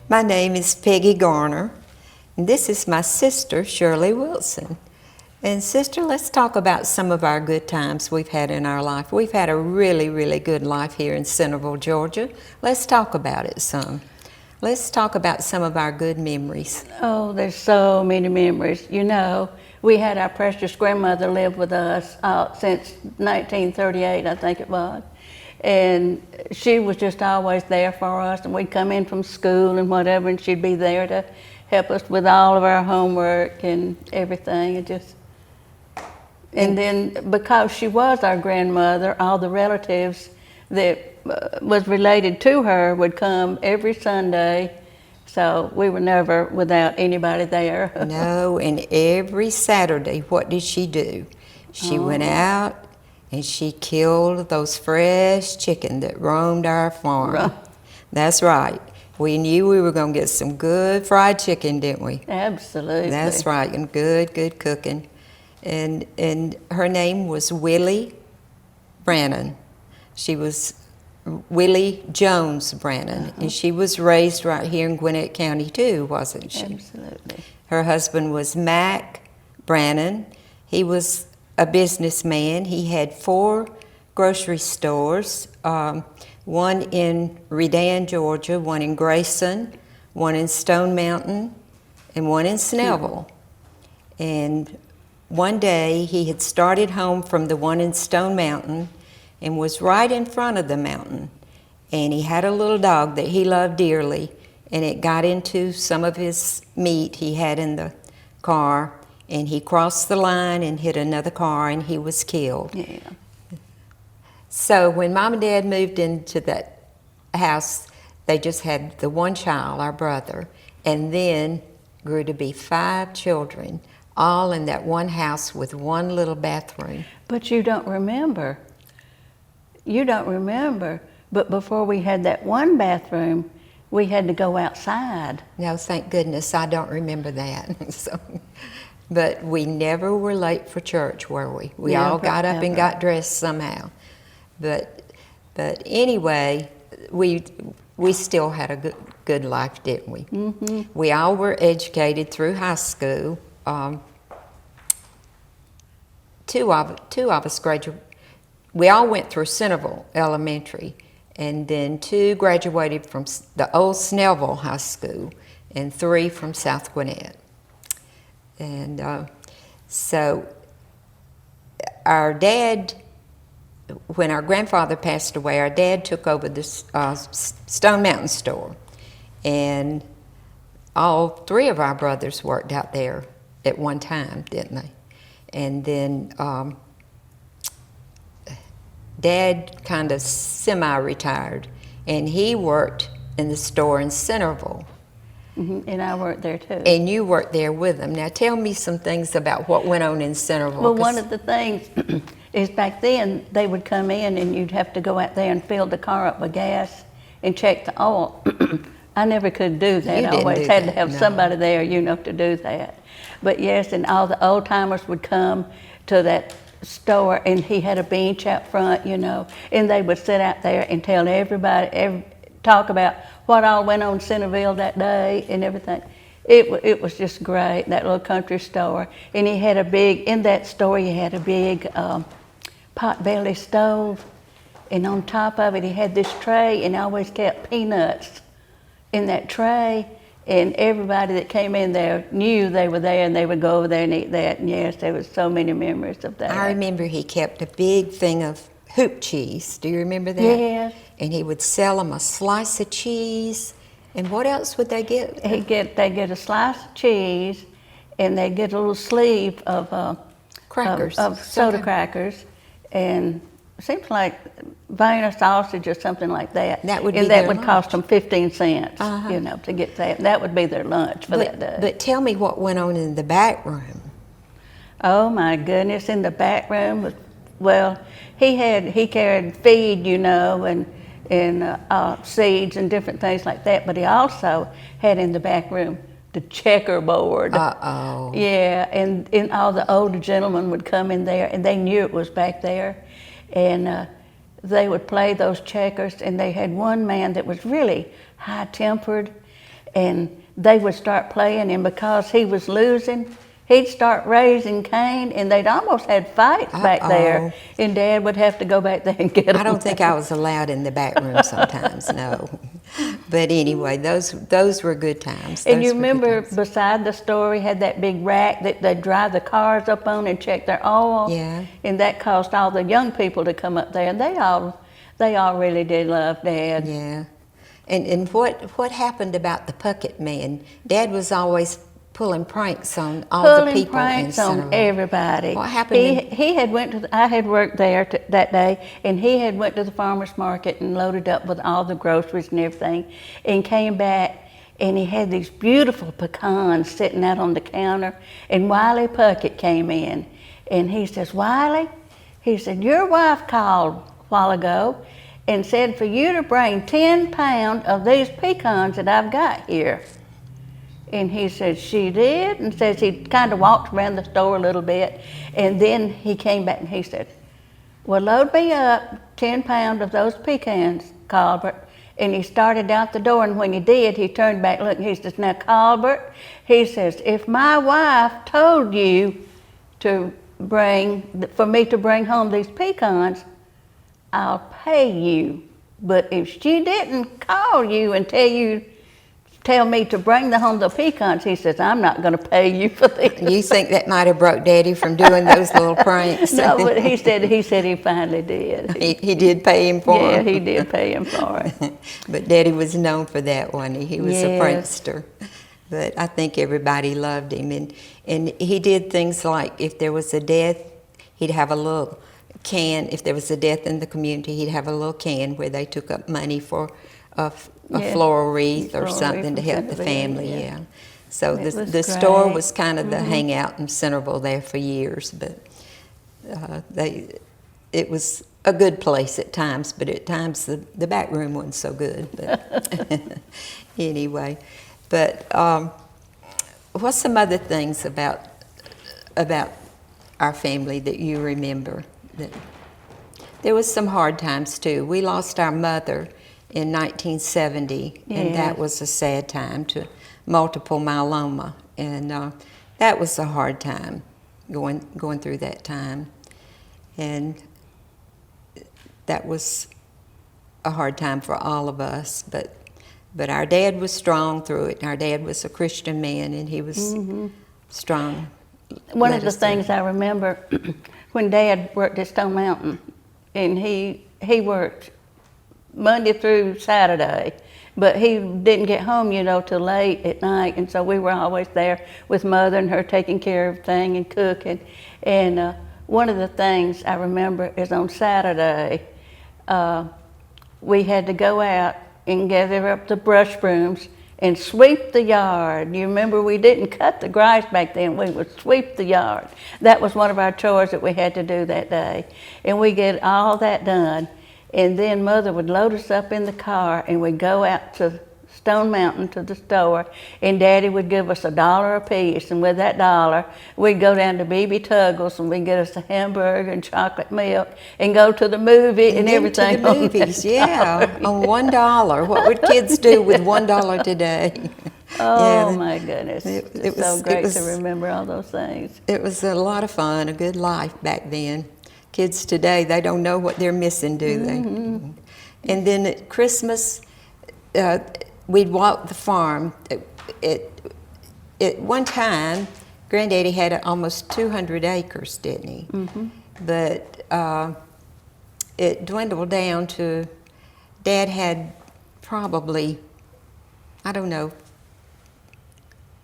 My name is Peggy Garner, and this is my sister, Shirley Wilson. And sister, let's talk about some of our good times we've had in our life. We've had a really, really good life here in Centerville, Georgia. Let's talk about it some. Let's talk about some of our good memories. Oh, there's so many memories. You know, we had our precious grandmother live with us since 1938, I think it was. And she was just always there for us, and we'd come in from school and whatever, and she'd be there to help us with all of our homework and everything. And then because she was our grandmother, all the relatives that was related to her would come every Sunday, so we were never without anybody there. No, and every Saturday, what did she do? She went out and she killed those fresh chicken that roamed our farm. Right. That's right. We knew we were going to get some good fried chicken, didn't we? Absolutely. That's right, and good cooking. And her name was Willie Brannon. She was Willie Jones Brannon, and she was raised right here in Gwinnett County too, wasn't she? Absolutely. Her husband was Mac Brannon. He was a businessman. He had 4 grocery stores, one in Redan, Georgia, one in Grayson, one in Stone Mountain, and one in Snellville. And one day he had started home from the one in Stone Mountain and was right in front of the mountain. And he had a little dog that he loved dearly, and it got into some of his meat he had in the car, and he crossed the line and hit another car, and he was killed. Yeah. So when Mom and Dad moved into that house, they just had the one child, our brother, and then grew to be 5 children, all in that one house with one little bathroom. But you don't remember. You don't remember. But before we had that one bathroom, we had to go outside. No, thank goodness I don't remember that. But we never were late for church, were we? We all got up and got dressed somehow. But anyway, we still had a good life, didn't we? Mm-hmm. We all were educated through high school. 2 of us graduated. We all went through Centerville Elementary, and then 2 graduated from the old Snellville High School, and 3 from South Gwinnett. And so our dad, when our grandfather passed away, our dad took over this Stone Mountain store, and all 3 of our brothers worked out there at one time, didn't they? And then Dad kind of semi-retired, and he worked in the store in Centerville. Mm-hmm. And I worked there too. And you worked there with him. Now tell me some things about what went on in Centerville. Well, one of the things is back then they would come in and you'd have to go out there and fill the car up with gas and check the oil. I never could do that. I always had to have somebody there, to do that. But yes, and all the old timers would come to that store, and he had a bench out front, and they would sit out there and tell everybody, talk about what all went on in Centerville that day and everything. It was just great, that little country store. And he had in that store he had a big pot-belly stove, and on top of it he had this tray, and always kept peanuts in that tray. And everybody that came in there knew they were there, and they would go over there and eat that. And yes, there was so many memories of that. I remember he kept a big thing of hoop cheese. Do you remember that? Yes. And he would sell them a slice of cheese. And what else would they get? They'd get a slice of cheese, and they'd get a little sleeve of crackers, of soda crackers, and it seems like Vienna sausage or something like that. That would be and their that would lunch. Cost them 15 cents, to get that. That would be their lunch for that day. But tell me what went on in the back room. Oh my goodness! In the back room, he carried feed, and seeds and different things like that. But he also had in the back room the checkerboard. Uh-oh. Yeah, and all the older gentlemen would come in there, and they knew it was back there, and they would play those checkers. And they had one man that was really high-tempered, and they would start playing, and because he was losing, he'd start raising Cain, and they'd almost had fights back there, and Dad would have to go back there and get them. I don't think I was allowed in the back room sometimes, no. But anyway, those were good times. And you remember beside the store, we had that big rack that they'd drive the cars up on and check their oil? Yeah. And that caused all the young people to come up there, and they all really did love Dad. Yeah. And what happened about the Puckett man? Dad was always pulling pranks on all the people in Centerville. On everybody. What happened? He had went to. I had worked there that day, and he had went to the farmers market and loaded up with all the groceries and everything, and came back, and he had these beautiful pecans sitting out on the counter. And Wiley Puckett came in, and he says, "Wiley," he said, "your wife called a while ago and said for you to bring 10 pounds of these pecans that I've got here." And he said, "She did?" And says he kind of walked around the store a little bit. And then he came back and he said, "Well, load me up 10 pounds of those pecans, Colbert." And he started out the door, and when he did, he turned back, look, and he says, "Now, Colbert," he says, "if my wife told you for me to bring home these pecans, I'll pay you. But if she didn't call you and tell me to bring home the pecans," he says, "I'm not going to pay you for these." You think that might have broke Daddy from doing those little pranks? No, but he said he finally did. He did pay him for Yeah, them. he did pay him for it. But Daddy was known for that one. He was a Yes. prankster. But I think everybody loved him. And he did things like if there was a death, he'd have a little can. If there was a death in the community, he'd have a little can where they took up money for a floral wreath or something to help the family. Yeah. So the store was kind of the hangout in Centerville there for years, but it was a good place at times, but at times the back room wasn't so good. But anyway, but what's some other things about our family that you remember? There was some hard times too. We lost our mother in 1970, and that was a sad time, to multiple myeloma, and that was a hard time going through that time, and that was a hard time for all of us. But our dad was strong through it. Our dad was a Christian man, and he was strong. One of the things I remember when Dad worked at Stone Mountain, and he worked Monday through Saturday, but he didn't get home, till late at night, and so we were always there with Mother and her taking care of everything and cooking. And one of the things I remember is on Saturday, we had to go out and gather up the brush brooms and sweep the yard. You remember we didn't cut the grass back then, we would sweep the yard. That was one of our chores that we had to do that day. And we get all that done. And then Mother would load us up in the car, and we'd go out to Stone Mountain to the store, and Daddy would give us $1 a piece. And with that $1, we'd go down to B.B. Tuggles, and we'd get us a hamburger and chocolate milk, and go to the movie and everything. To the movies, yeah, on $1. What would kids do with $1 today? Oh, my goodness. It was so great to remember all those things. It was a lot of fun, a good life back then. Kids today, they don't know what they're missing, do they? And then at Christmas, we'd walk the farm. At one time, Granddaddy had almost 200 acres, didn't he? But it dwindled down to, Dad had probably, I don't know,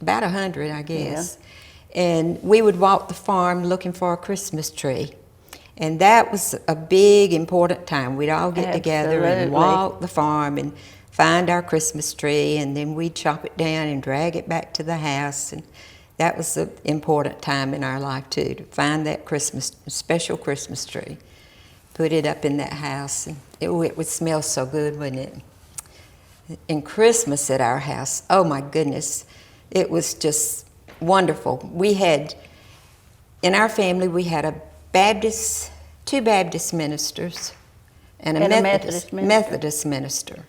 about 100, I guess. Yeah. And we would walk the farm looking for a Christmas tree. And that was a big, important time. We'd all get together and walk the farm and find our Christmas tree, and then we'd chop it down and drag it back to the house. And that was an important time in our life, too, to find that special Christmas tree, put it up in that house. And it would smell so good, wouldn't it? And Christmas at our house, oh my goodness, it was just wonderful. We had, in our family, we had two Baptist ministers and a Methodist minister.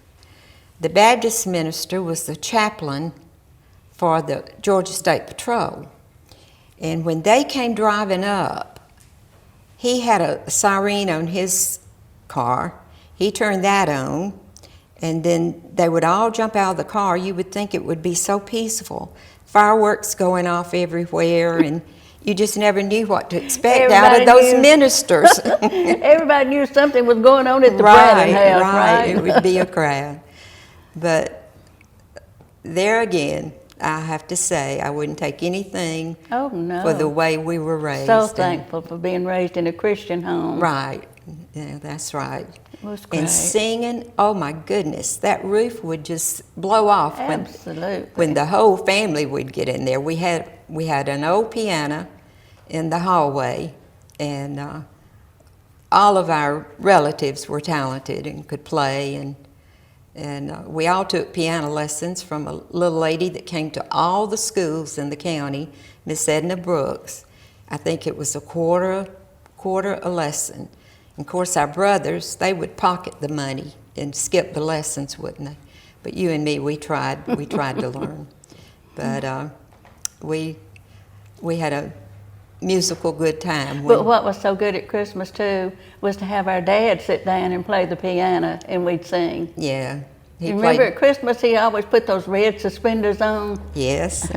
the Baptist minister was the chaplain for the Georgia State Patrol. And when they came driving up, he had a siren on his car. He turned that on, and then they would all jump out of the car. You would think it would be so peaceful. Fireworks going off everywhere, and you just never knew what to expect out of those ministers. Everybody knew something was going on at the Brannon house, right? It would be a crowd. But there again, I have to say, I wouldn't take anything for the way we were raised. So thankful for being raised in a Christian home. Right. Yeah, that's right. It was great. And singing, oh my goodness, that roof would just blow off. Absolutely. When the whole family would get in there. We had an old piano in the hallway, and all of our relatives were talented and could play, and we all took piano lessons from a little lady that came to all the schools in the county, Miss Edna Brooks. I think it was a quarter a lesson. And of course, our brothers, they would pocket the money and skip the lessons, wouldn't they? But you and me, we tried to learn. But we had a musical good time. But what was so good at Christmas too was to have our dad sit down and play the piano, and we'd sing. Yeah. You remember at Christmas he always put those red suspenders on? Yes.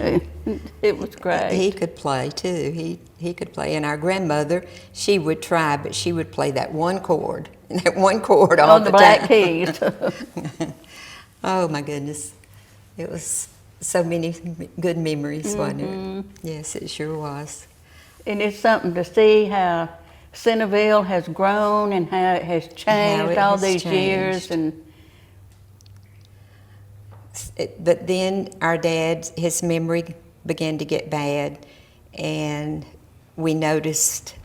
It was great. He could play too. He could play. And our grandmother, she would try, but she would play that one chord, and that one chord all the time. On the black keys. Oh my goodness. It was so many good memories, wasn't it? Yes, it sure was. And it's something to see how Centerville has grown and how it has changed all these years. But then our dad, his memory began to get bad, and we noticed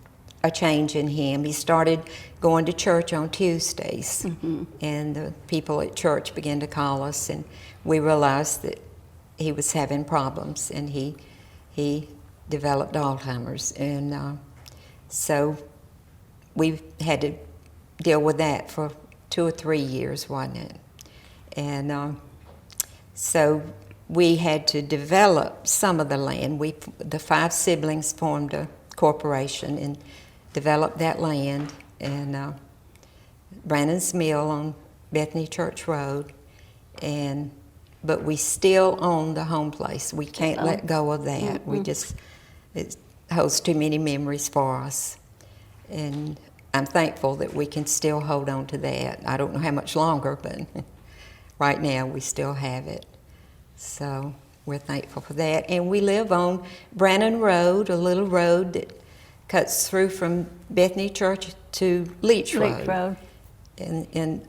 a change in him. He started going to church on Tuesdays, and the people at church began to call us, and we realized that he was having problems, and he developed Alzheimer's, and so we had to deal with that for 2 or 3 years, wasn't it? And so we had to develop some of the land. The 5 siblings formed a corporation and developed that land, and Brannon's Mill on Bethany Church Road, but we still own the home place. We can't let go of that. It holds too many memories for us, and I'm thankful that we can still hold on to that. I don't know how much longer, but right now we still have it. So we're thankful for that. And we live on Brannon Road, a little road that cuts through from Bethany Church to Leach Road. And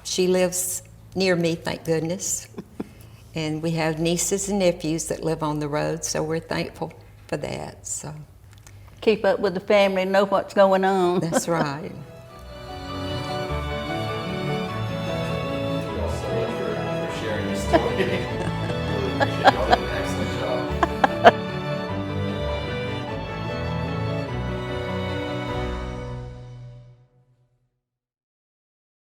she lives near me, thank goodness. And we have nieces and nephews that live on the road, so we're thankful for that. So keep up with the family and know what's going on. That's right. Thank you all so much for sharing this story.